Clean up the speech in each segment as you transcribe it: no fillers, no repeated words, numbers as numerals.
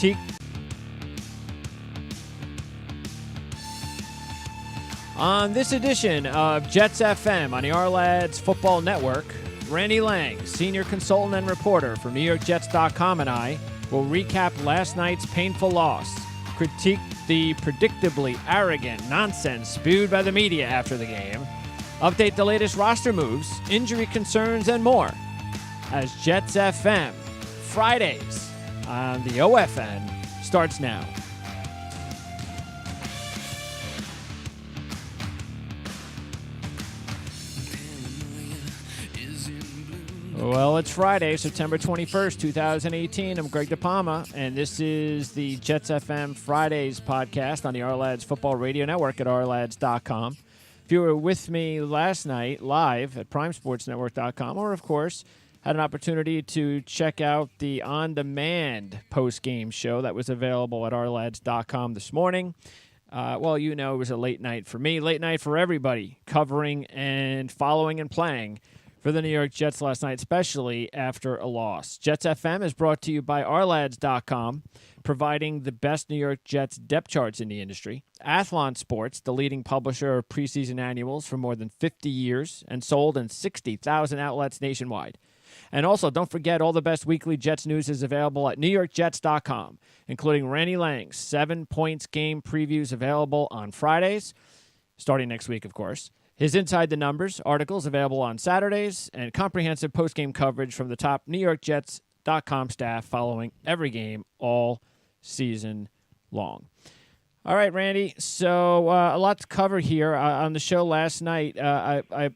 critique. On this edition of Jets FM on the Our Football Network, Randy Lange, senior consultant and reporter for NewYorkJets.com, and I will recap last night's painful loss, critique the predictably arrogant nonsense spewed by the media after the game, update the latest roster moves, injury concerns, and more as Jets FM Fridays on the OFN starts now. Well, it's Friday, September 21st, 2018. I'm Greg DePalma, and this is the Jets FM Fridays podcast on the Our Football Radio Network at ourlads.com. If you were with me last night live at primesportsnetwork.com, or, of course, had an opportunity to check out the on-demand post-game show that was available at ourlads.com this morning, well, you know it was a late night for me, late night for everybody covering and following and playing for the New York Jets last night, especially after a loss. Jets FM is brought to you by ourlads.com, providing the best New York Jets depth charts in the industry. Athlon Sports, the leading publisher of preseason annuals for more than 50 years and sold in 60,000 outlets nationwide. And also, don't forget, all the best weekly Jets news is available at NewYorkJets.com, including Randy Lange's 7 points game previews available on Fridays, starting next week, of course. His Inside the Numbers articles available on Saturdays, and comprehensive post-game coverage from the top NewYorkJets.com staff following every game all season long. All right, Randy, so a lot to cover here. On the show last night, I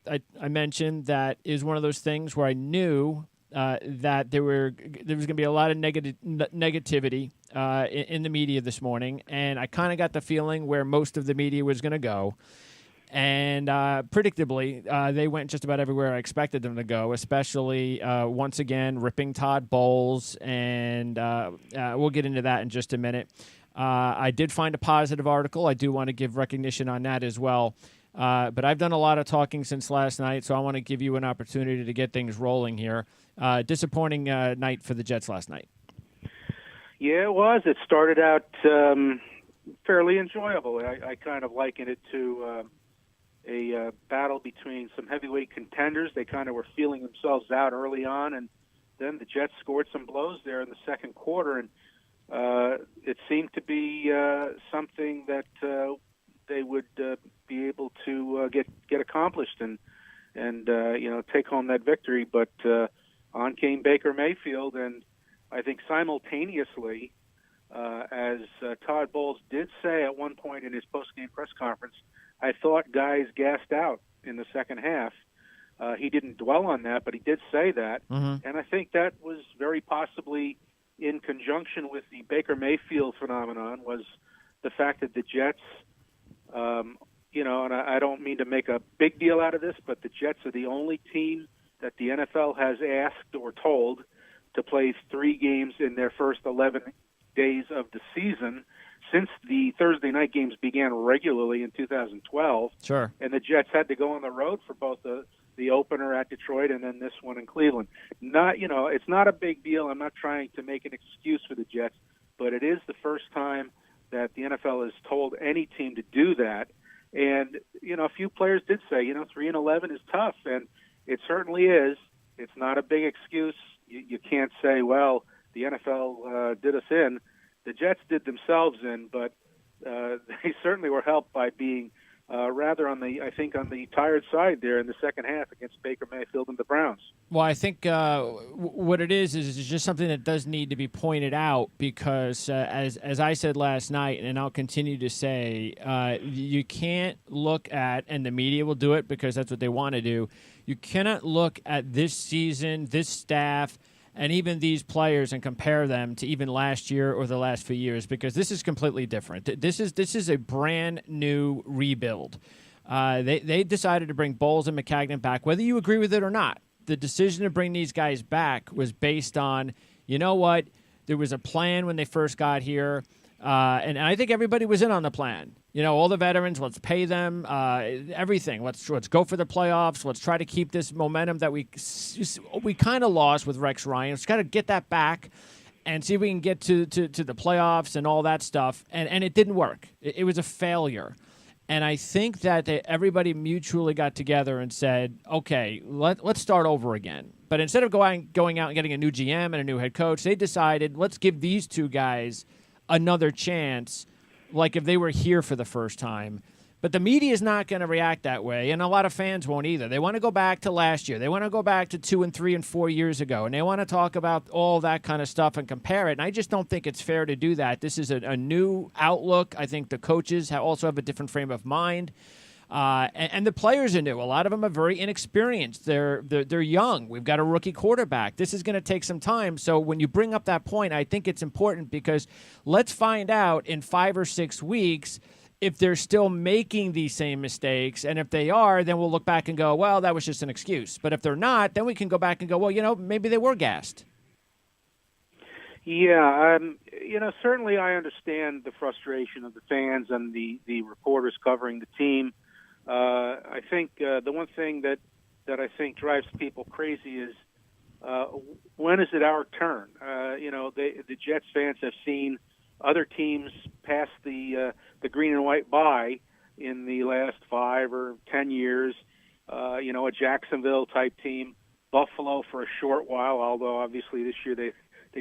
mentioned that it was one of those things where I knew that there was going to be a lot of negativity in the media this morning, and I kind of got the feeling where most of the media was going to go. And predictably, they went just about everywhere I expected them to go, especially, once again, ripping Todd Bowles, and we'll get into that in just a minute. I did find a positive article. I do want to give recognition on that as well. But I've done a lot of talking since last night, so I want to give you an opportunity to get things rolling here. Disappointing night for the Jets last night. Yeah, it was. It started out fairly enjoyable. I kind of liken it to a battle between some heavyweight contenders. They kind of were feeling themselves out early on, and then the Jets scored some blows there in the second quarter, and it seemed to be something that they would be able to get accomplished and take home that victory. But on came Baker Mayfield, and I think simultaneously, as Todd Bowles did say at one point in his post-game press conference, I thought guys gassed out in the second half. He didn't dwell on that, but he did say that. Mm-hmm. And I think that was very possibly in conjunction with the Baker Mayfield phenomenon, was the fact that the Jets, and I don't mean to make a big deal out of this, but the Jets are the only team that the NFL has asked or told to play 3 games in their first 11 days of the season since the Thursday night games began regularly in 2012. Sure. And the Jets had to go on the road for both the opener at Detroit and then this one in Cleveland. It's not a big deal. I'm not trying to make an excuse for the Jets, but it is the first time that the NFL has told any team to do that. And, a few players did say, 3-11 is tough, and it certainly is. It's not a big excuse. You can't say, well, the NFL did us in. The Jets did themselves in, but they certainly were helped by being rather on the tired side there in the second half against Baker Mayfield and the Browns. Well, I think what it is just something that does need to be pointed out because, as I said last night, and I'll continue to say, you can't look at, and the media will do it because that's what they want to do, you cannot look at this season, this staff, and even these players and compare them to even last year or the last few years because this is completely different. This is a brand new rebuild. They decided to bring Bowles and McCagnon back, whether you agree with it or not. The decision to bring these guys back was based on, you know what, there was a plan when they first got here, and I think everybody was in on the plan. All the veterans, let's pay them, everything. Let's go for the playoffs. Let's try to keep this momentum that we kind of lost with Rex Ryan. Let's got to get that back. and see if we can get to the playoffs and all that stuff. And it didn't work. It was a failure. And I think that everybody mutually got together and said, okay, let's start over again. But instead of going out and getting a new GM and a new head coach, they decided, let's give these two guys another chance, like if they were here for the first time. But the media is not going to react that way, and a lot of fans won't either. They want to go back to last year. They want to go back to 2 and 3 and 4 years ago, and they want to talk about all that kind of stuff and compare it. And I just don't think it's fair to do that. This is a new outlook. I think the coaches also have a different frame of mind, and the players are new. A lot of them are very inexperienced. They're young. We've got a rookie quarterback. This is going to take some time. So when you bring up that point, I think it's important because let's find out in 5 or 6 weeks if they're still making these same mistakes. And if they are, then we'll look back and go, well, that was just an excuse. But if they're not, then we can go back and go, well, maybe they were gassed. Yeah, certainly I understand the frustration of the fans and the reporters covering the team. I think the one thing that I think drives people crazy is when is it our turn? The Jets fans have seen other teams pass the green and white by in the last 5 or 10 years. A Jacksonville type team, Buffalo for a short while, although obviously this year they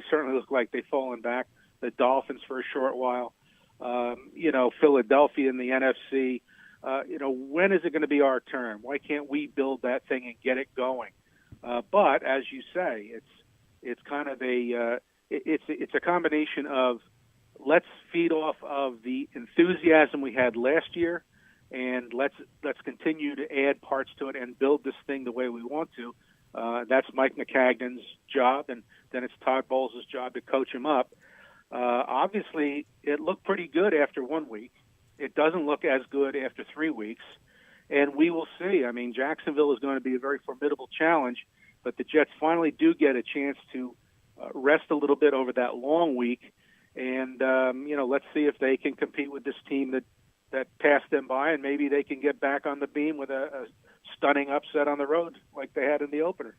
certainly look like they've fallen back. The Dolphins for a short while. Philadelphia in the NFC. When is it going to be our turn? Why can't we build that thing and get it going? But as you say, it's kind of it's a combination of let's feed off of the enthusiasm we had last year, and let's continue to add parts to it and build this thing the way we want to. That's Mike McCagnon's job, and then it's Todd Bowles' job to coach him up. Obviously, it looked pretty good after 1 week. It doesn't look as good after 3 weeks, and we will see. I mean, Jacksonville is going to be a very formidable challenge, but the Jets finally do get a chance to rest a little bit over that long week. And, let's see if they can compete with this team that passed them by, and maybe they can get back on the beam with a stunning upset on the road like they had in the opener.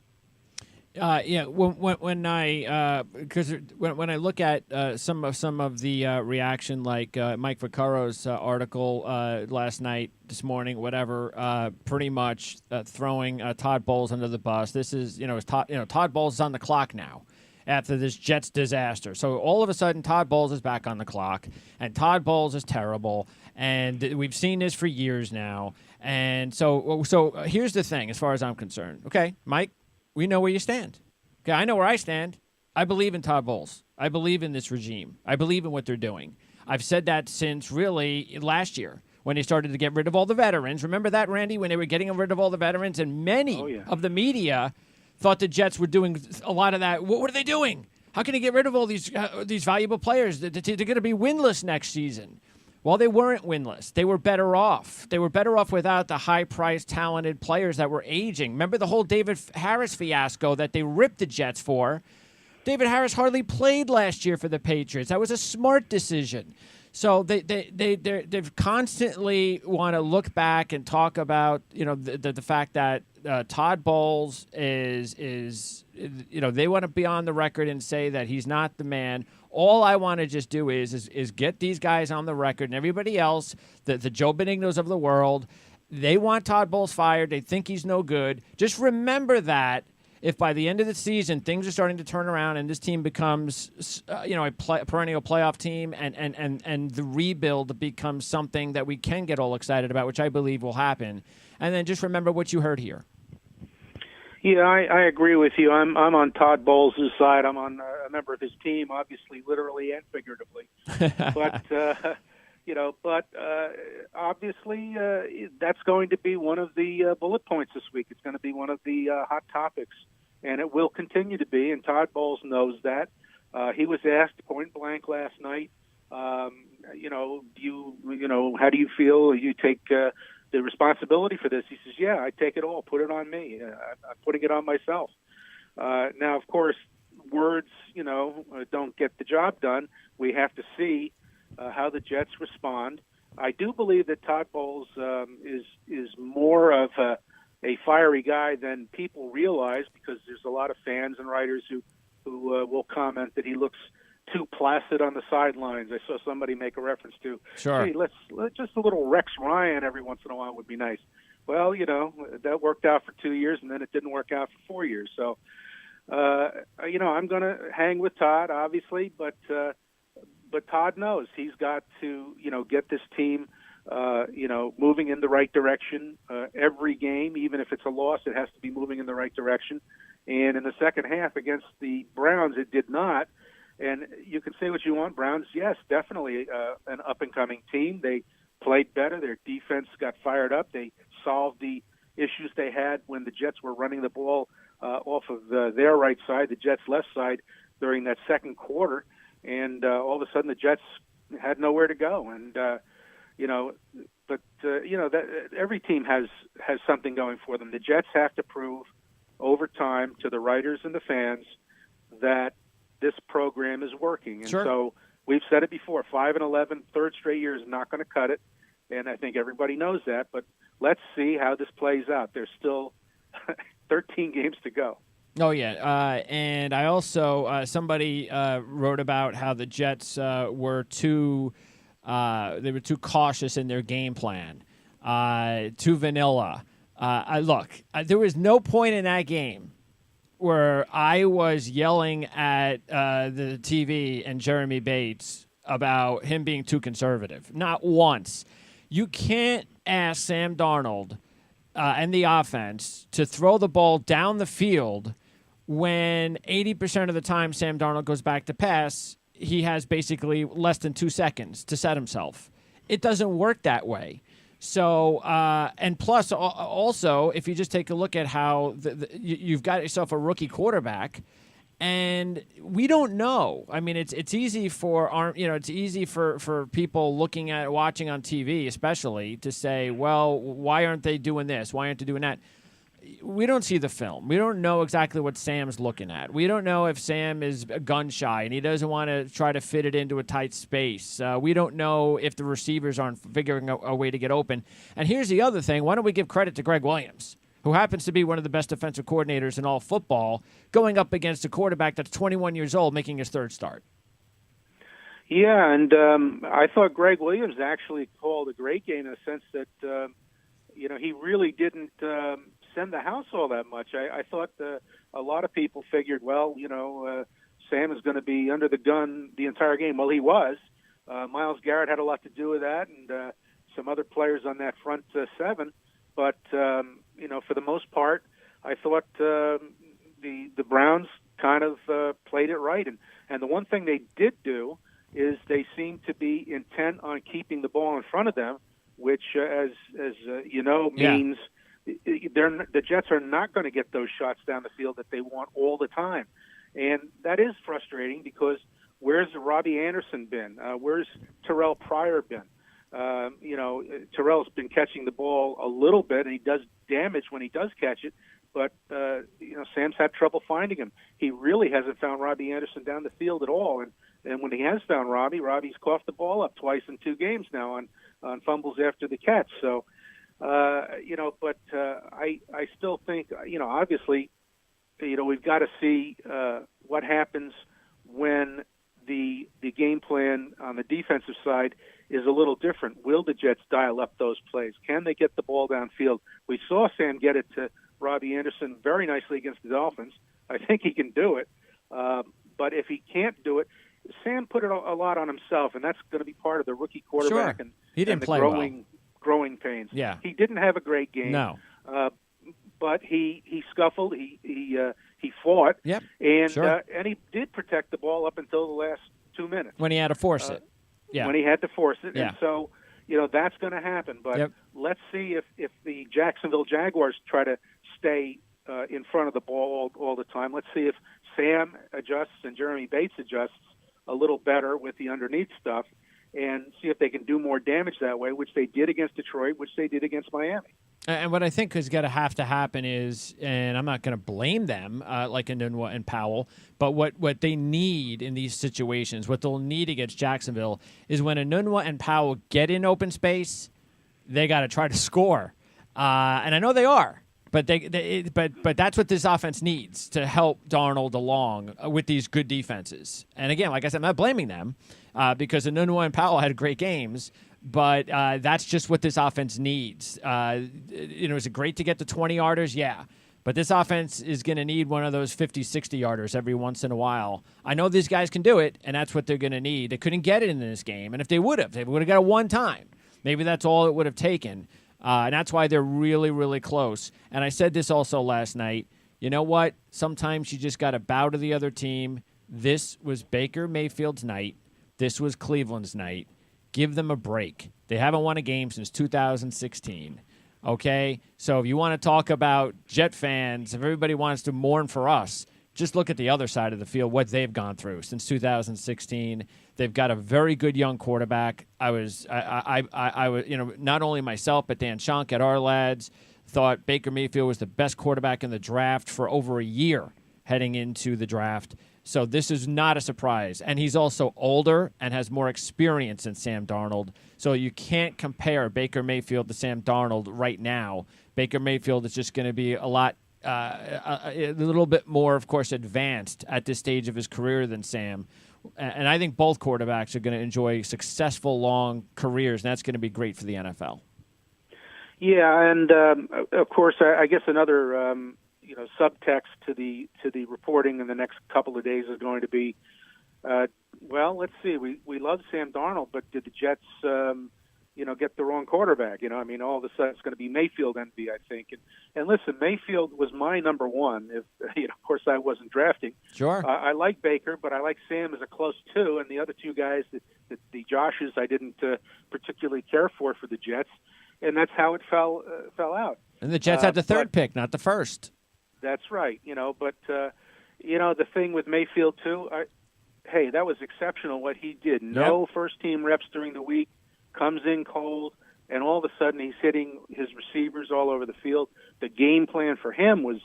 When I look at some of the reaction, like Mike Vaccaro's article last night, this morning, whatever, pretty much throwing Todd Bowles under the bus. This is Todd Bowles is on the clock now after this Jets disaster. So all of a sudden, Todd Bowles is back on the clock, and Todd Bowles is terrible, and we've seen this for years now. And so here's the thing, as far as I'm concerned. Okay, Mike, we know where you stand. Okay, I know where I stand. I believe in Todd Bowles. I believe in this regime. I believe in what they're doing. I've said that since really last year when they started to get rid of all the veterans. Remember that, Randy, when they were getting rid of all the veterans, and many of the media thought the Jets were doing a lot of that. What are they doing? How can they get rid of all these valuable players? They're going to be winless next season. Well, they weren't winless. They were better off. They were better off without the high-priced, talented players that were aging. Remember the whole David Harris fiasco that they ripped the Jets for? David Harris hardly played last year for the Patriots. That was a smart decision. So they constantly want to look back and talk about the fact that Todd Bowles is they want to be on the record and say that he's not the man. All I want to just do is get these guys on the record, and everybody else, the Joe Benignos of the world, they want Todd Bowles fired. They think he's no good. Just remember that if by the end of the season things are starting to turn around and this team becomes a perennial playoff team and the rebuild becomes something that we can get all excited about, which I believe will happen, and then just remember what you heard here. Yeah, I agree with you. I'm on Todd Bowles' side. I'm on a member of his team, obviously, literally and figuratively. But obviously that's going to be one of the bullet points this week. It's going to be one of the hot topics, and it will continue to be. And Todd Bowles knows that. He was asked point blank last night. How do you feel? You take the responsibility for this? He says, yeah, I take it all. Put it on me. I'm putting it on myself. Now, of course, words, don't get the job done. We have to see how the Jets respond. I do believe that Todd Bowles is more of a fiery guy than people realize, because there's a lot of fans and writers who who will comment that he looks too placid on the sidelines. I saw somebody make a reference to, sure. hey, let's just a little Rex Ryan every once in a while would be nice. Well, that worked out for 2 years, and then it didn't work out for 4 years. So, I'm going to hang with Todd, obviously, but Todd knows he's got to, get this team, moving in the right direction. Every game, even if it's a loss, it has to be moving in the right direction. And in the second half against the Browns, it did not. And you can say what you want. Browns, yes, definitely an up-and-coming team. They played better. Their defense got fired up. They solved the issues they had when the Jets were running the ball off of their right side, the Jets' left side, during that second quarter. And all of a sudden the Jets had nowhere to go. And, that every team has something going for them. The Jets have to prove over time to the writers and the fans that this program is working. And sure. So we've said it before, 5-11, third straight year is not going to cut it. And I think everybody knows that, but let's see how this plays out. There's still 13 games to go. Oh, yeah. And I also, somebody wrote about how the Jets were too cautious in their game plan, too vanilla. There was no point in that game where I was yelling at the TV and Jeremy Bates about him being too conservative. Not once. You can't ask Sam Darnold and the offense to throw the ball down the field when 80% of the time Sam Darnold goes back to pass, he has basically less than 2 seconds to set himself. It doesn't work that way. So, and plus, also, if you just take a look at how you've got yourself a rookie quarterback, and we don't know. I mean, it's easy for people watching on TV, especially, to say, well, why aren't they doing this? Why aren't they doing that? We don't see the film. We don't know exactly what Sam's looking at. We don't know if Sam is gun shy and he doesn't want to try to fit it into a tight space. We don't know if the receivers aren't figuring a way to get open. And here's the other thing. Why don't we give credit to Greg Williams, who happens to be one of the best defensive coordinators in all football, going up against a quarterback that's 21 years old making his third start? Yeah, and I thought Greg Williams actually called a great game in the sense that, he really didn't send the house all that much. I thought a lot of people figured, Sam is going to be under the gun the entire game. Well, he was. Myles Garrett had a lot to do with that, and some other players on that front seven. But, for the most part, I thought the Browns kind of played it right. And the one thing they did do is they seemed to be intent on keeping the ball in front of them, which, means the Jets are not going to get those shots down the field that they want all the time. And that is frustrating because where's Robbie Anderson been? Where's Terrell Pryor been? Terrell's been catching the ball a little bit, and he does damage when he does catch it. But, Sam's had trouble finding him. He really hasn't found Robbie Anderson down the field at all. And when he has found Robbie's coughed the ball up twice in 2 games now on fumbles after the catch. So, I still think, obviously, we've got to see what happens when the game plan on the defensive side is a little different. Will the Jets dial up those plays? Can they get the ball downfield? We saw Sam get it to Robbie Anderson very nicely against the Dolphins. I think he can do it. But if he can't do it, Sam put it a lot on himself, and that's going to be part of the rookie quarterback. Sure. And he didn't and the play growing pains. Yeah. He didn't have a great game. No. But he scuffled. He fought. Yep. And sure. And he did protect the ball up until the last 2 minutes when he had to force it. Yeah. When he had to force it. Yeah. And so, that's going to happen. But yep. Let's see if the Jacksonville Jaguars try to stay in front of the ball all the time. Let's see if Sam adjusts and Jeremy Bates adjusts a little better with the underneath stuff, and see if they can do more damage that way, which they did against Detroit, which they did against Miami. And what I think is going to have to happen is, and I'm not going to blame them like Enunwa and Powell, but what they need in these situations, what they'll need against Jacksonville, is when Enunwa and Powell get in open space, they got to try to score. And I know they are. But but that's what this offense needs to help Darnold along with these good defenses. And again, like I said, I'm not blaming them because Enunwa and Powell had great games, but that's just what this offense needs. Is it great to get the 20-yarders? Yeah. But this offense is going to need one of those 50, 60-yarders every once in a while. I know these guys can do it, and that's what they're going to need. They couldn't get it in this game, and if they would have got it one time. Maybe that's all it would have taken. And that's why they're really, really close. And I said this also last night. You know what? Sometimes you just got to bow to the other team. This was Baker Mayfield's night. This was Cleveland's night. Give them a break. They haven't won a game since 2016. Okay? So if you want to talk about Jet fans, if everybody wants to mourn for us, just look at the other side of the field, what they've gone through since 2016. They've got a very good young quarterback. I was, not only myself, but Dan Schonk at Our Lads thought Baker Mayfield was the best quarterback in the draft for over a year heading into the draft. So this is not a surprise. And he's also older and has more experience than Sam Darnold. So you can't compare Baker Mayfield to Sam Darnold right now. Baker Mayfield is just going to be a little bit more, of course, advanced at this stage of his career than Sam. And I think both quarterbacks are going to enjoy successful, long careers, and that's going to be great for the NFL. Yeah, and of course, I guess another subtext to the reporting in the next couple of days is going to be, let's see, we love Sam Darnold, but did the Jets, get the wrong quarterback? All of a sudden it's going to be Mayfield envy, I think. And listen, Mayfield was my number one. If of course, I wasn't drafting. Sure. I like Baker, but I like Sam as a close two, and the other two guys, the Joshes, I didn't particularly care for the Jets, and that's how it fell out. And the Jets had the third pick, not the first. That's right. But the thing with Mayfield too. That was exceptional what he did. No first team reps during the week. Comes in cold, and all of a sudden he's hitting his receivers all over the field. The game plan for him was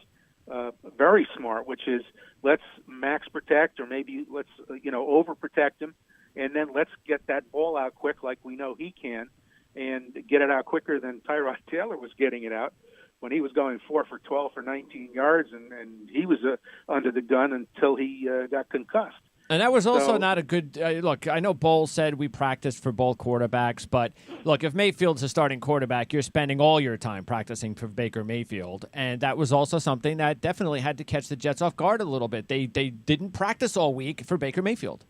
very smart, which is let's max protect or maybe let's overprotect him, and then let's get that ball out quick like we know he can, and get it out quicker than Tyrod Taylor was getting it out when he was going 4 for 12 for 19 yards, and he was under the gun until he got concussed. And that was also not a good look. I know Bowles said we practiced for both quarterbacks, but look, if Mayfield's a starting quarterback, you're spending all your time practicing for Baker Mayfield, and that was also something that definitely had to catch the Jets off guard a little bit. They didn't practice all week for Baker Mayfield.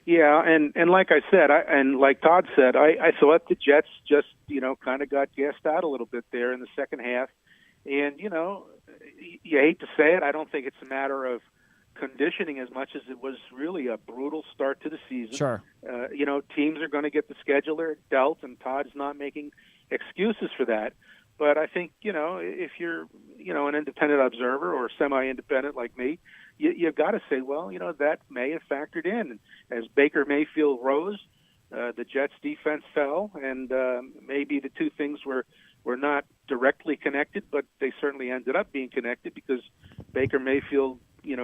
Yeah, and like I said, and like Todd said, I thought the Jets just kind of got gassed out a little bit there in the second half, and you hate to say it, I don't think it's a matter of conditioning as much as it was really a brutal start to the season. Sure. Teams are going to get the scheduler dealt, and Todd's not making excuses for that. But I think, if you're, an independent observer or semi-independent like me, you've got to say, well, that may have factored in. As Baker Mayfield rose, the Jets' defense fell, and maybe the two things were not directly connected, but they certainly ended up being connected because Baker Mayfield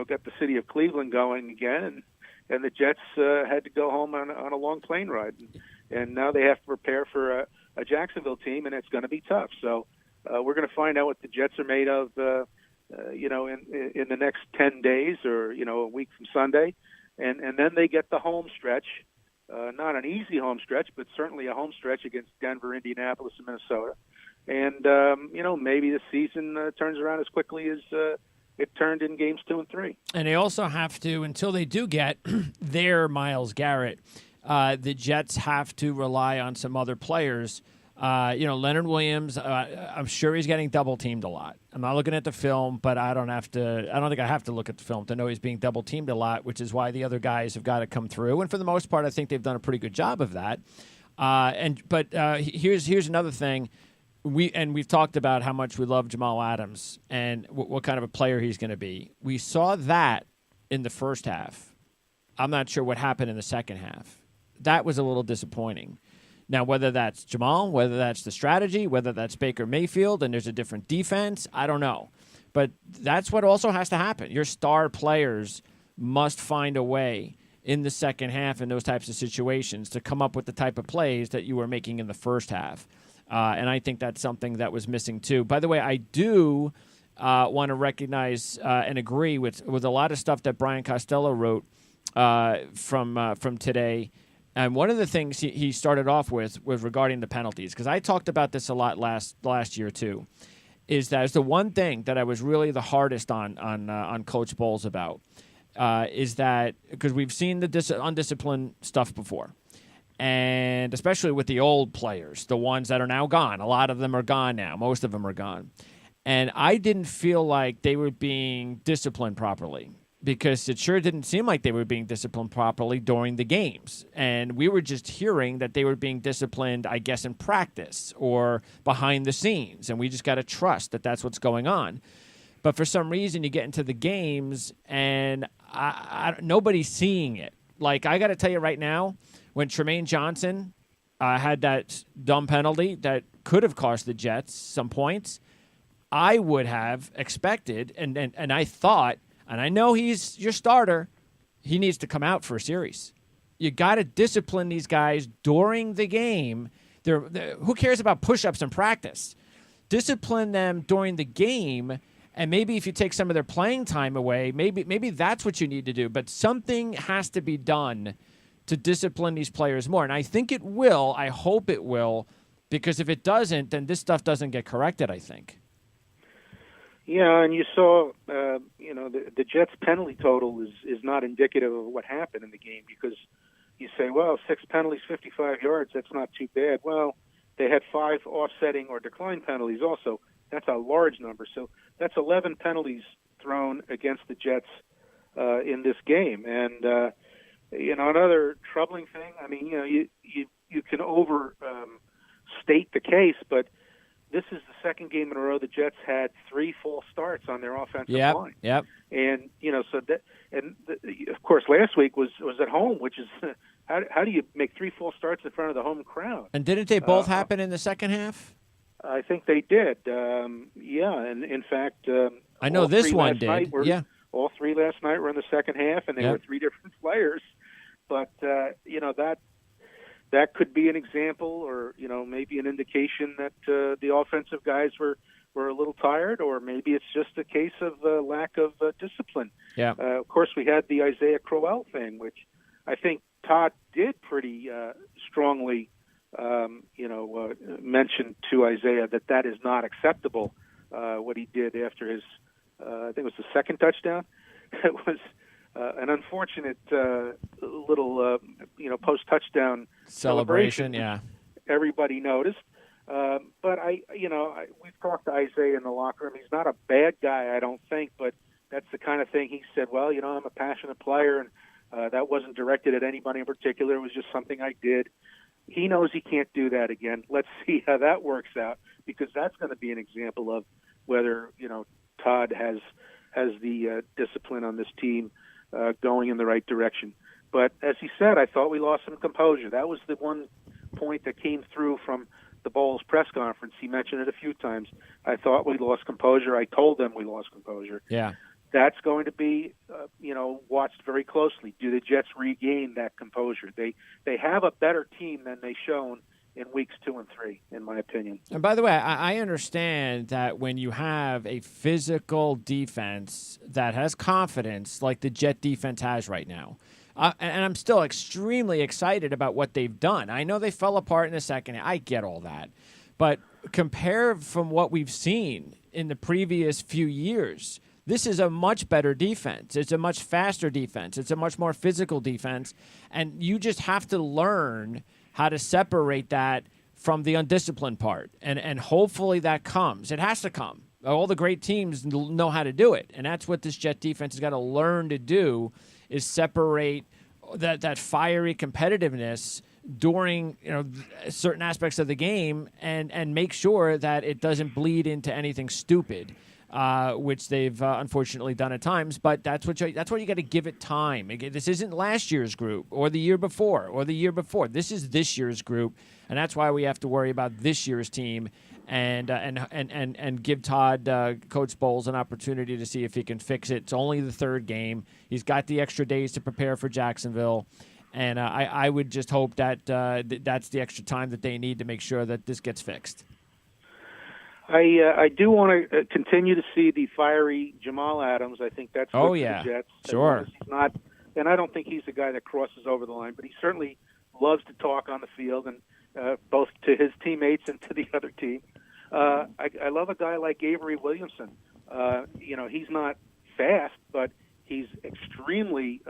got the city of Cleveland going again, and the Jets had to go home on a long plane ride, and now they have to prepare for a Jacksonville team, and it's going to be tough. So we're going to find out what the Jets are made of, in the next 10 days or a week from Sunday, and then they get the home stretch, not an easy home stretch, but certainly a home stretch against Denver, Indianapolis, and Minnesota, and maybe the season turns around as quickly as it turned in games 2 and 3. And they also have to, until they do get their Myles Garrett, the Jets have to rely on some other players. Leonard Williams, I'm sure he's getting double-teamed a lot. I'm not looking at the film, but I don't think I have to look at the film to know he's being double-teamed a lot, which is why the other guys have got to come through. And for the most part, I think they've done a pretty good job of that. Here's another thing. We've talked about how much we love Jamal Adams and what kind of a player he's going to be. We saw that in the first half. I'm not sure what happened in the second half. That was a little disappointing. Now, whether that's Jamal, whether that's the strategy, whether that's Baker Mayfield and there's a different defense, I don't know. But that's what also has to happen. Your star players must find a way in the second half in those types of situations to come up with the type of plays that you were making in the first half. And I think that's something that was missing too. By the way, I do want to recognize and agree with a lot of stuff that Brian Costello wrote from today. And one of the things he started off with was regarding the penalties, because I talked about this a lot last year too. Is that the one thing that I was really the hardest on Coach Bowles about? Is that because we've seen the undisciplined stuff before, and especially with the old players, the ones that are now gone. A lot of them are gone now. Most of them are gone. And I didn't feel like they were being disciplined properly, because it sure didn't seem like they were being disciplined properly during the games. And we were just hearing that they were being disciplined, I guess, in practice or behind the scenes. And we just got to trust that that's what's going on. But for some reason, you get into the games, and nobody's seeing it. Like, I got to tell you right now, when Tremaine Johnson had that dumb penalty that could have cost the Jets some points, I would have expected, and I thought, and I know he's your starter, he needs to come out for a series. You got to discipline these guys during the game. Who cares about push-ups in practice? Discipline them during the game. And maybe if you take some of their playing time away, maybe that's what you need to do. But something has to be done to discipline these players more. And I think it will. I hope it will. Because if it doesn't, then this stuff doesn't get corrected, I think. Yeah, and you saw, the Jets' penalty total is not indicative of what happened in the game, because you say, well, 6 penalties, 55 yards, that's not too bad. Well, they had 5 offsetting or decline penalties also. That's a large number. So that's 11 penalties thrown against the Jets in this game. And, another troubling thing, I mean, you can state the case, but this is the second game in a row the Jets had 3 false starts on their offensive line. Yep. And, of course, last week was at home, which is how do you make 3 false starts in front of the home crowd? And didn't they both happen in the second half? I think they did. And in fact, I know this one did. All 3 last night were in the second half, and they were 3 different players. But that could be an example, or maybe an indication that the offensive guys were a little tired, or maybe it's just a case of lack of discipline. Yeah. Of course, we had the Isaiah Crowell thing, which I think Todd did pretty strongly. Mentioned to Isaiah that is not acceptable. What he did after his, I think it was the second touchdown. It was an unfortunate little, post-touchdown celebration. Yeah, everybody noticed. But we've talked to Isaiah in the locker room. He's not a bad guy, I don't think, but that's the kind of thing he said. Well, I'm a passionate player, and that wasn't directed at anybody in particular. It was just something I did. He knows he can't do that again. Let's see how that works out, because that's going to be an example of whether Todd has the discipline on this team going in the right direction. But as he said, I thought we lost some composure. That was the one point that came through from the Bowles press conference. He mentioned it a few times. I thought we lost composure. I told them we lost composure. Yeah. That's going to be, watched very closely. Do the Jets regain that composure? They have a better team than they've shown in weeks 2 and 3, in my opinion. And by the way, I understand that when you have a physical defense that has confidence, like the Jet defense has right now, and I'm still extremely excited about what they've done. I know they fell apart in the second. I get all that. But compare from what we've seen in the previous few years, this is a much better defense. It's a much faster defense. It's a much more physical defense. And you just have to learn how to separate that from the undisciplined part. And hopefully that comes. It has to come. All the great teams know how to do it. And that's what this Jet defense has got to learn to do, is separate that fiery competitiveness during certain aspects of the game and make sure that it doesn't bleed into anything stupid. Which they've unfortunately done at times, but that's what you got to give it time. This isn't last year's group or the year before or the year before. This is this year's group, and that's why we have to worry about this year's team and give Todd, Coach Bowles, an opportunity to see if he can fix it. It's only the 3rd game. He's got the extra days to prepare for Jacksonville, And I would just hope that that's the extra time that they need to make sure that this gets fixed. I do want to continue to see the fiery Jamal Adams. I think that's good for the Jets. Sure. As he's not, and I don't think he's the guy that crosses over the line, but he certainly loves to talk on the field, and both to his teammates and to the other team. I love a guy like Avery Williamson. He's not fast, but he's extremely,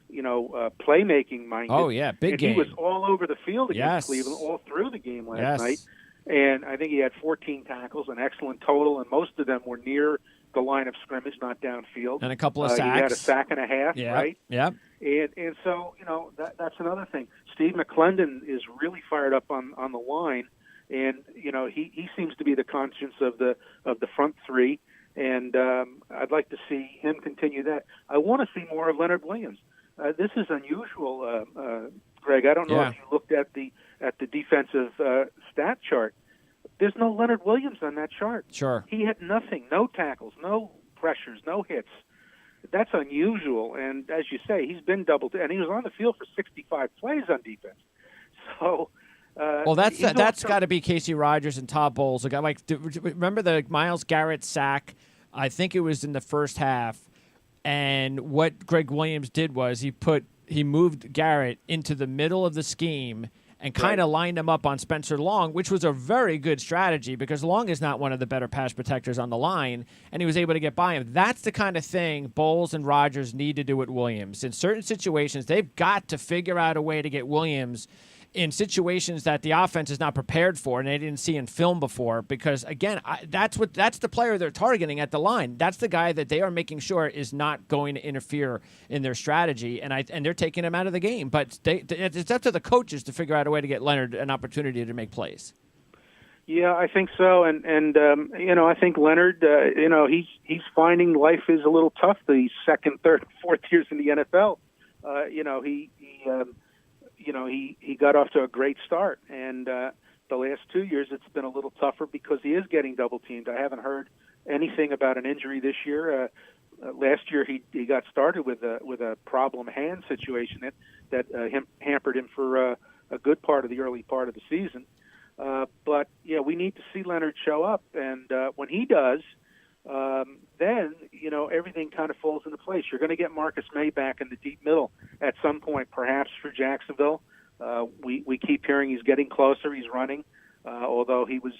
playmaking minded. Oh, yeah, big game. He was all over the field against Cleveland all through the game last night. And I think he had 14 tackles, an excellent total, and most of them were near the line of scrimmage, not downfield. And a couple of sacks. He had a sack and a half, right? Yeah. And so, that's another thing. Steve McClendon is really fired up on the line, and, he seems to be the conscience of the front three, and I'd like to see him continue that. I want to see more of Leonard Williams. This is unusual, Greg. I don't know if you looked at the defensive stat chart. There's no Leonard Williams on that chart. Sure. He had nothing, no tackles, no pressures, no hits. That's unusual. And as you say, he's been and he was on the field for 65 plays on defense. So, that's got to be Casey Rogers and Todd Bowles. Remember the Myles Garrett sack? I think it was in the first half. And what Greg Williams did was he moved Garrett into the middle of the scheme and kind of lined him up on Spencer Long, which was a very good strategy because Long is not one of the better pass protectors on the line, and he was able to get by him. That's the kind of thing Bowles and Rodgers need to do with Williams. In certain situations, they've got to figure out a way to get Williams in situations that the offense is not prepared for and they didn't see in film before because, again, that's the player they're targeting at the line. That's the guy that they are making sure is not going to interfere in their strategy, and they're taking him out of the game. But it's up to the coaches to figure out a way to get Leonard an opportunity to make plays. Yeah, I think so, and I think Leonard, he's finding life is a little tough the second, third, fourth years in the NFL. He got off to a great start, and the last 2 years it's been a little tougher because he is getting double teamed. I haven't heard anything about an injury this year. Last year he got started with a problem hand situation that hampered him for a good part of the early part of the season. But we need to see Leonard show up, and when he does, then everything kind of falls into place. You're going to get Marcus May back in the deep middle at some point, perhaps for Jacksonville. We keep hearing he's getting closer. He's running, although he was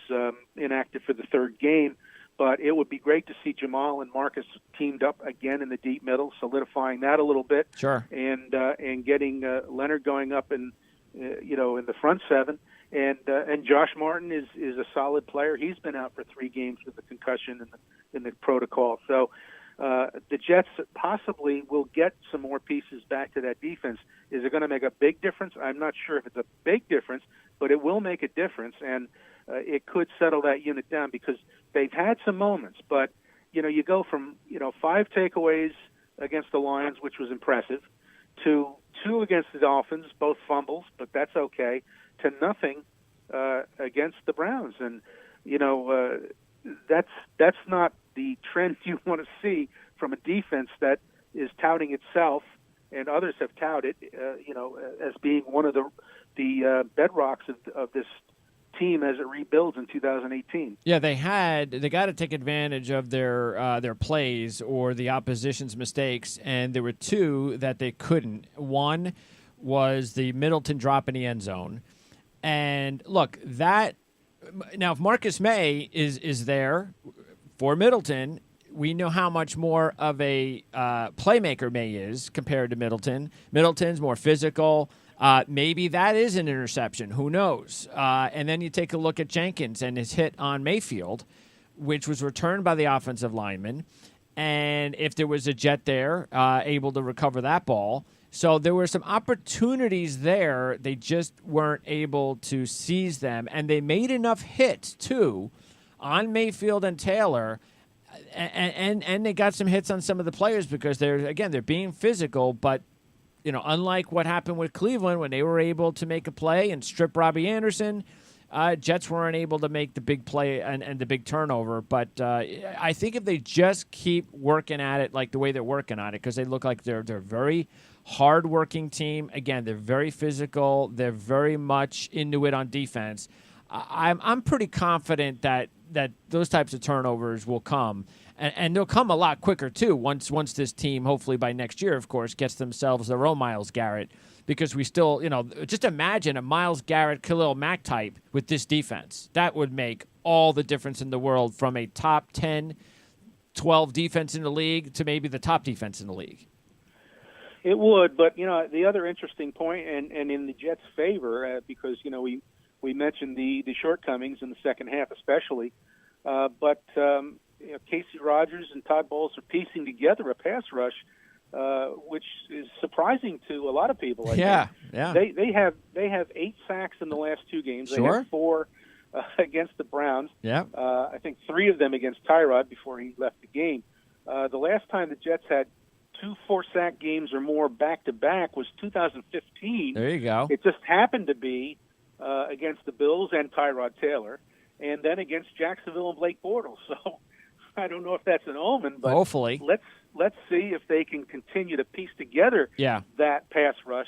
inactive for the third game. But it would be great to see Jamal and Marcus teamed up again in the deep middle, solidifying that a little bit. Sure. And getting Leonard going up in the front seven. And Josh Martin is a solid player. He's been out for 3 games with a concussion in the protocol. So the Jets possibly will get some more pieces back to that defense. Is it going to make a big difference? I'm not sure if it's a big difference, but it will make a difference, and it could settle that unit down because they've had some moments. But you go from 5 takeaways against the Lions, which was impressive, to 2 against the Dolphins, both fumbles, but that's okay, to nothing against the Browns. And that's not the trend you want to see from a defense that is touting itself, and others have touted, as being one of the bedrocks of this team as it rebuilds in 2018. Yeah, they got to take advantage of their plays or the opposition's mistakes, and there were 2 that they couldn't. One was the Middleton drop in the end zone. And look, now if Marcus May is there for Middleton, we know how much more of a playmaker May is compared to Middleton. Middleton's more physical. Maybe that is an interception. Who knows? And then you take a look at Jenkins and his hit on Mayfield, which was returned by the offensive lineman. And if there was a Jet there, able to recover that ball. So there were some opportunities there. They just weren't able to seize them. And they made enough hits, too, on Mayfield and Taylor. And they got some hits on some of the players because they're being physical. But, unlike what happened with Cleveland when they were able to make a play and strip Robbie Anderson, Jets weren't able to make the big play and the big turnover. But I think if they just keep working at it like the way they're working on it, because they look like they're very hard-working team. Again, they're very physical. They're very much into it on defense. I'm pretty confident that those types of turnovers will come, and they'll come a lot quicker too. Once this team, hopefully by next year, of course, gets themselves their own Myles Garrett, because we still, just imagine a Myles Garrett, Khalil Mack type with this defense. That would make all the difference in the world, from a top 10, 12 defense in the league to maybe the top defense in the league. It would, but the other interesting point, and in the Jets' favor, because we mentioned the shortcomings in the second half, especially, but Casey Rogers and Todd Bowles are piecing together a pass rush, which is surprising to a lot of people. I think. Yeah. They have 8 sacks in the last 2 games. They Sure. had 4 against the Browns. Yeah. I think 3 of them against Tyrod before he left the game. The last time the Jets had 2 4-sack games or more back-to-back was 2015. There you go. It just happened to be against the Bills and Tyrod Taylor, and then against Jacksonville and Blake Bortles. So I don't know if that's an omen, but hopefully let's see if they can continue to piece together that pass rush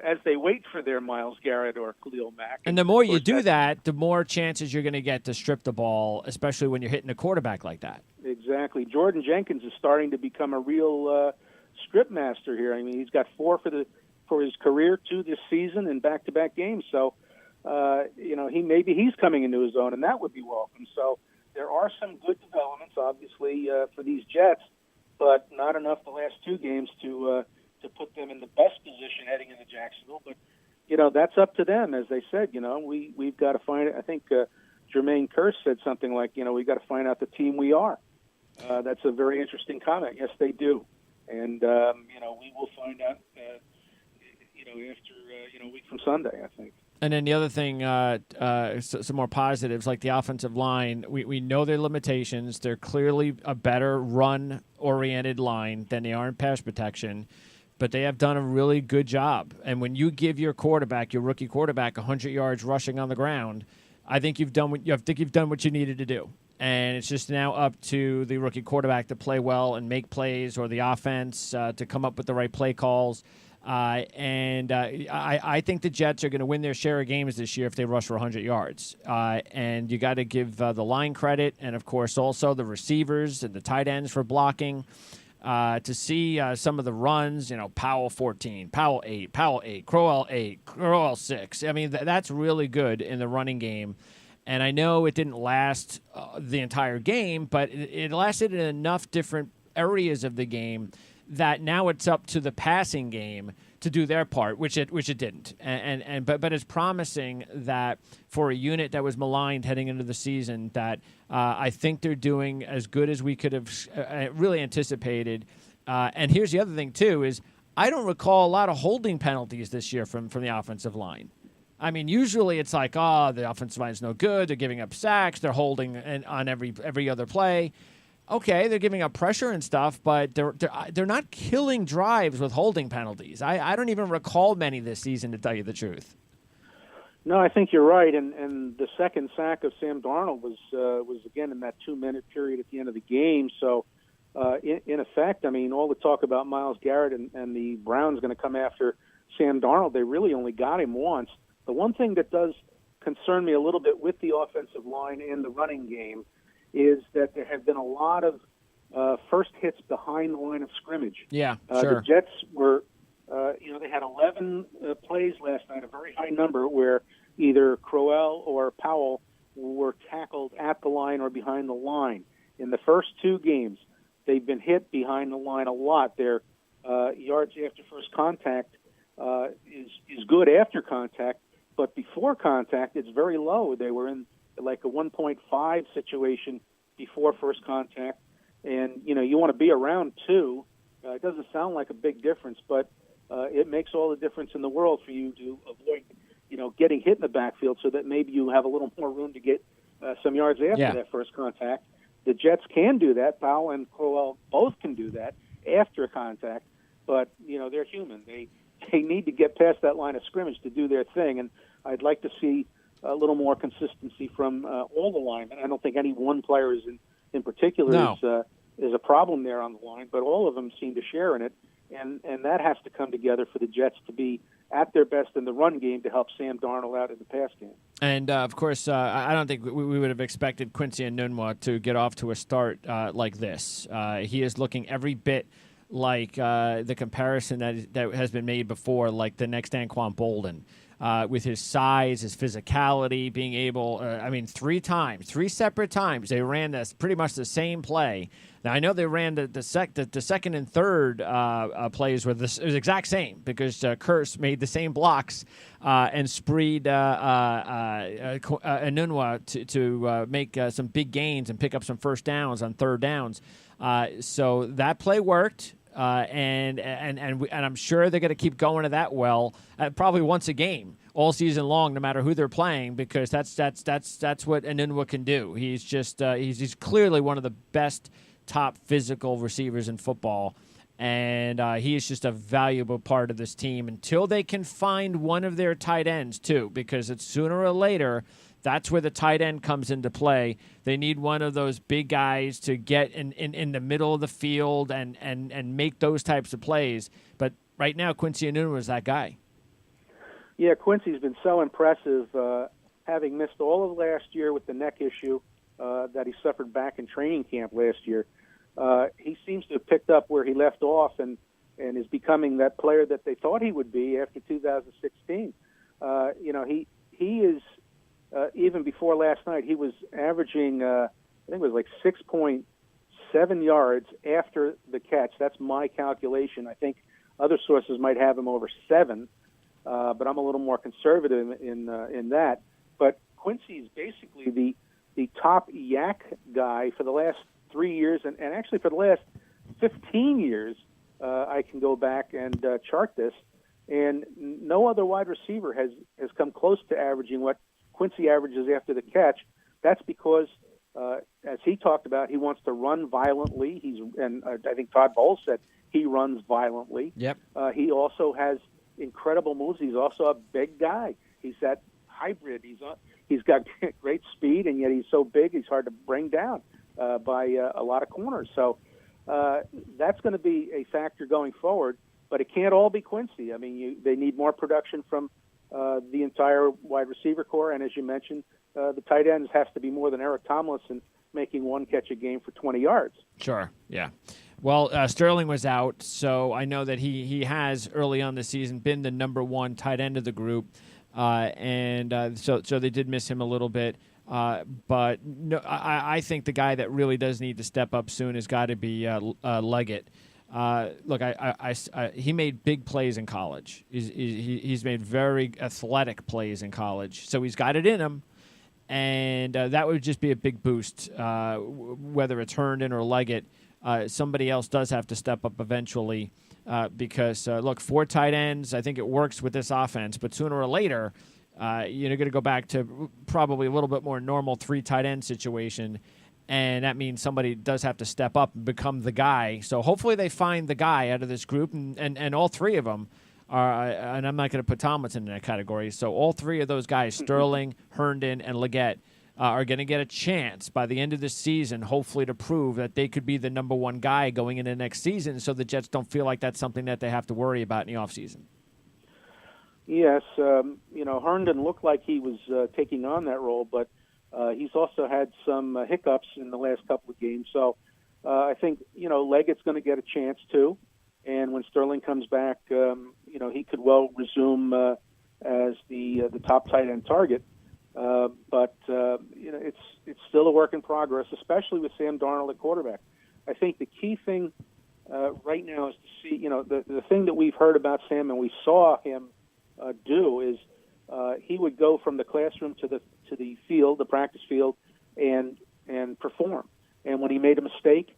as they wait for their Myles Garrett or Khalil Mack. And the more you do that, the more chances you're going to get to strip the ball, especially when you're hitting a quarterback like that. Exactly. Jordan Jenkins is starting to become a real strip master here. I mean, he's got 4 for his career, 2 this season in back-to-back games. So, he's coming into his own, and that would be welcome. So there are some good developments, obviously, for these Jets, but not enough the last 2 games to put them in the best position heading into Jacksonville. But, that's up to them. As they said, we've got to find it. I think Jermaine Kearse said something like, we've got to find out the team we are. That's a very interesting comment. Yes, they do. And, we will find out, after, a week from Sunday, I think. And then the other thing, some more positives, like the offensive line. We know their limitations. They're clearly a better run-oriented line than they are in pass protection, but they have done a really good job. And when you give your rookie quarterback, 100 yards rushing on the ground, I think you've done what you needed to do. And it's just now up to the rookie quarterback to play well and make plays, or the offense to come up with the right play calls. I think the Jets are going to win their share of games this year if they rush for 100 yards. And you got to give the line credit, and, of course, also the receivers and the tight ends for blocking. To see some of the runs, Powell 14, Powell 8, Crowell 8, Crowell 6. I mean, that's really good in the running game. And I know it didn't last the entire game, but it lasted in enough different areas of the game that now it's up to the passing game to do their part, which it didn't. But it's promising that for a unit that was maligned heading into the season, that I think they're doing as good as we could have really anticipated. And here's the other thing too: is I don't recall a lot of holding penalties this year from the offensive line. I mean, usually it's like, the offensive line's no good. They're giving up sacks. They're holding on every other play. Okay, they're giving up pressure and stuff, but they're not killing drives with holding penalties. I don't even recall many this season, to tell you the truth. No, I think you're right. And the second sack of Sam Darnold was again in that 2-minute period at the end of the game. So, in effect, I mean, all the talk about Myles Garrett and the Browns going to come after Sam Darnold, they really only got him once. The one thing that does concern me a little bit with the offensive line and the running game is that there have been a lot of first hits behind the line of scrimmage. Yeah, sure. The Jets were, they had 11 plays last night, a very high number, where either Crowell or Powell were tackled at the line or behind the line. In the first 2 games, they've been hit behind the line a lot. Their yards after first contact is good after contact, but before contact, it's very low. They were in like a 1.5 situation before first contact. And, you want to be around 2. It doesn't sound like a big difference, but it makes all the difference in the world for you to avoid, getting hit in the backfield, so that maybe you have a little more room to get some yards after that first contact. The Jets can do that. Powell and Crowell both can do that after contact, but, they're human. They need to get past that line of scrimmage to do their thing, and I'd like to see a little more consistency from all the linemen. I don't think any one player in particular is a problem there on the line, but all of them seem to share in it. and that has to come together for the Jets to be at their best in the run game to help Sam Darnold out in the pass game. And, of course, I don't think we would have expected Quincy Enunwa to get off to a start like this. He is looking every bit like the comparison that has been made before, like the next Anquan Bolden. With his size, his physicality, being able, 3 separate times, they ran this pretty much the same play. Now, I know they ran the second and third plays were the exact same because Kurse made the same blocks and spreed Enunwa to make some big gains and pick up some first downs on third downs. So that play worked. And I'm sure they're going to keep going to that probably once a game all season long, no matter who they're playing, because that's what Enunwa can do. He's just he's clearly one of the best top physical receivers in football, and he is just a valuable part of this team until they can find one of their tight ends too, because it's sooner or later. That's where the tight end comes into play. They need one of those big guys to get in the middle of the field and make those types of plays. But right now, Quincy Enunwa is that guy. Yeah, Quincy's been so impressive, having missed all of last year with the neck issue that he suffered back in training camp last year. He seems to have picked up where he left off and is becoming that player that they thought he would be after 2016. He is... even before last night, he was averaging, I think it was like 6.7 yards after the catch. That's my calculation. I think other sources might have him over 7, but I'm a little more conservative in that. But Quincy is basically the top yak guy for the last 3 years, and actually for the last 15 years. I can go back and chart this, and no other wide receiver has come close to averaging what Quincy averages after the catch. That's because, as he talked about, he wants to run violently. I think Todd Bowles said he runs violently. Yep. He also has incredible moves. He's also a big guy. He's that hybrid. He's got great speed, and yet he's so big he's hard to bring down by a lot of corners. So that's going to be a factor going forward. But it can't all be Quincy. I mean, they need more production from the entire wide receiver core, and as you mentioned, the tight ends has to be more than Eric Tomlinson making one catch a game for 20 yards. Sure, yeah. Well, Sterling was out, so I know that he has early on the season been the number one tight end of the group, and so they did miss him a little bit. But no, I think the guy that really does need to step up soon has got to be Leggett. Look, he made big plays in college. He's made very athletic plays in college, so he's got it in him, and that would just be a big boost. Whether it's Herndon or Leggett, somebody else does have to step up eventually because, look, 4 tight ends, I think it works with this offense, but sooner or later, you're going to go back to probably a little bit more normal 3 tight end situation. And that means somebody does have to step up and become the guy. So hopefully they find the guy out of this group, and all 3 of them are. And I'm not going to put Tomlinson in that category. So all 3 of those guys, Sterling, Herndon, and Leggett, are going to get a chance by the end of this season, hopefully to prove that they could be the number one guy going into next season, so the Jets don't feel like that's something that they have to worry about in the offseason. Yes, Herndon looked like he was taking on that role, but he's also had some hiccups in the last couple of games. So I think, Leggett's going to get a chance too. And when Sterling comes back, he could well resume as the top tight end target. But it's still a work in progress, especially with Sam Darnold at quarterback. I think the key thing right now is to see, the thing that we've heard about Sam and we saw him do is he would go from the classroom to the field, the practice field, and perform. And when he made a mistake,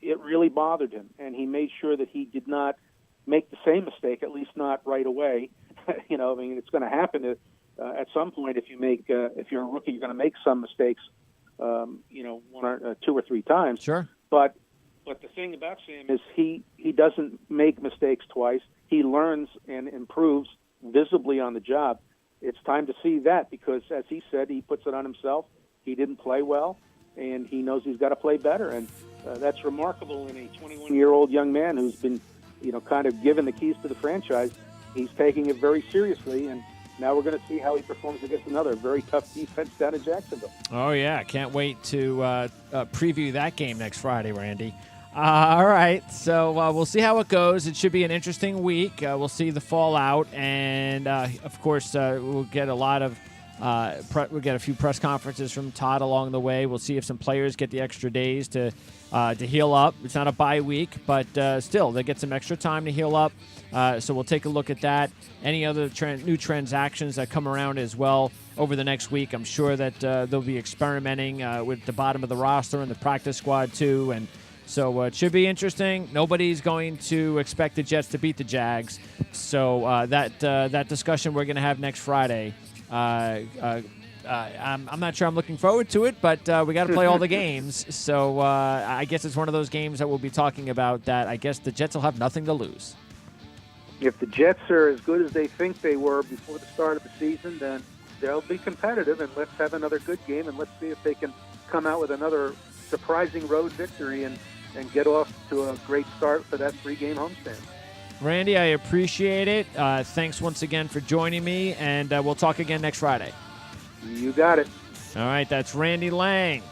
it really bothered him, and he made sure that he did not make the same mistake, at least not right away. It's going to happen at some point. If you're a rookie, you're going to make some mistakes, 1 or 2 or 3 times. Sure. But the thing about Sam is he doesn't make mistakes twice. He learns and improves visibly on the job. It's time to see that because, as he said, he puts it on himself. He didn't play well, and he knows he's got to play better. And that's remarkable in a 21-year-old young man who's been kind of given the keys to the franchise, he's taking it very seriously, and now we're going to see how he performs against another very tough defense down in Jacksonville. Oh, yeah. Can't wait to preview that game next Friday, Randy. All right. So we'll see how it goes. It should be an interesting week. We'll see the fallout. And, of course, we'll get a lot of we'll get a few press conferences from Todd along the way. We'll see if some players get the extra days to heal up. It's not a bye week, but still, they get some extra time to heal up. So we'll take a look at that. Any other new transactions that come around as well over the next week. I'm sure that they'll be experimenting with the bottom of the roster and the practice squad too. And so it should be interesting. Nobody's going to expect the Jets to beat the Jags. So that discussion we're going to have next Friday. I'm not sure I'm looking forward to it, but we got to play all the games. So I guess it's one of those games that we'll be talking about that I guess the Jets will have nothing to lose. If the Jets are as good as they think they were before the start of the season, then they'll be competitive, and let's have another good game, and let's see if they can come out with another surprising road victory and get off to a great start for that 3-game homestand. Randy, I appreciate it. Thanks once again for joining me, and we'll talk again next Friday. You got it. All right, that's Randy Lange.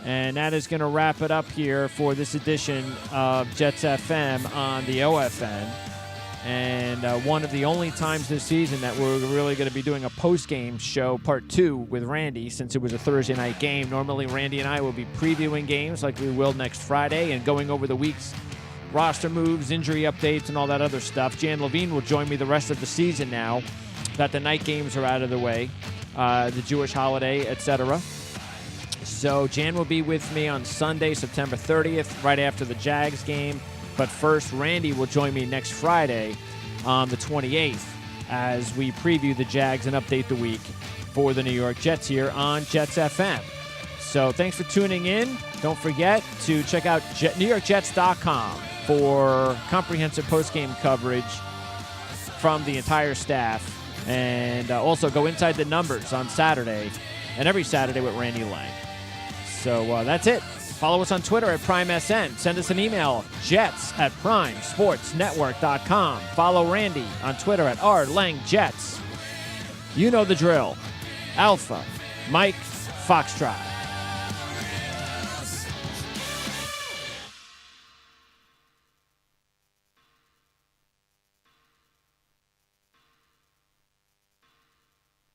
And that is going to wrap it up here for this edition of Jets FM on the OFN. And one of the only times this season that we're really going to be doing a post-game show, part 2, with Randy, since it was a Thursday night game. Normally, Randy and I will be previewing games like we will next Friday and going over the week's roster moves, injury updates, and all that other stuff. Jan Levine will join me the rest of the season now that the night games are out of the way, the Jewish holiday, etc. So Jan will be with me on Sunday, September 30th, right after the Jags game. But first, Randy will join me next Friday on the 28th as we preview the Jags and update the week for the New York Jets here on Jets FM. So thanks for tuning in. Don't forget to check out NewYorkJets.com for comprehensive postgame coverage from the entire staff. And also go inside the numbers on Saturday and every Saturday with Randy Lange. So that's it. Follow us on Twitter at PrimeSN. Send us an email, jets@primesportsnetwork.com. Follow Randy on Twitter at @RLangJets. You know the drill. Alpha, Mike, Foxtrot.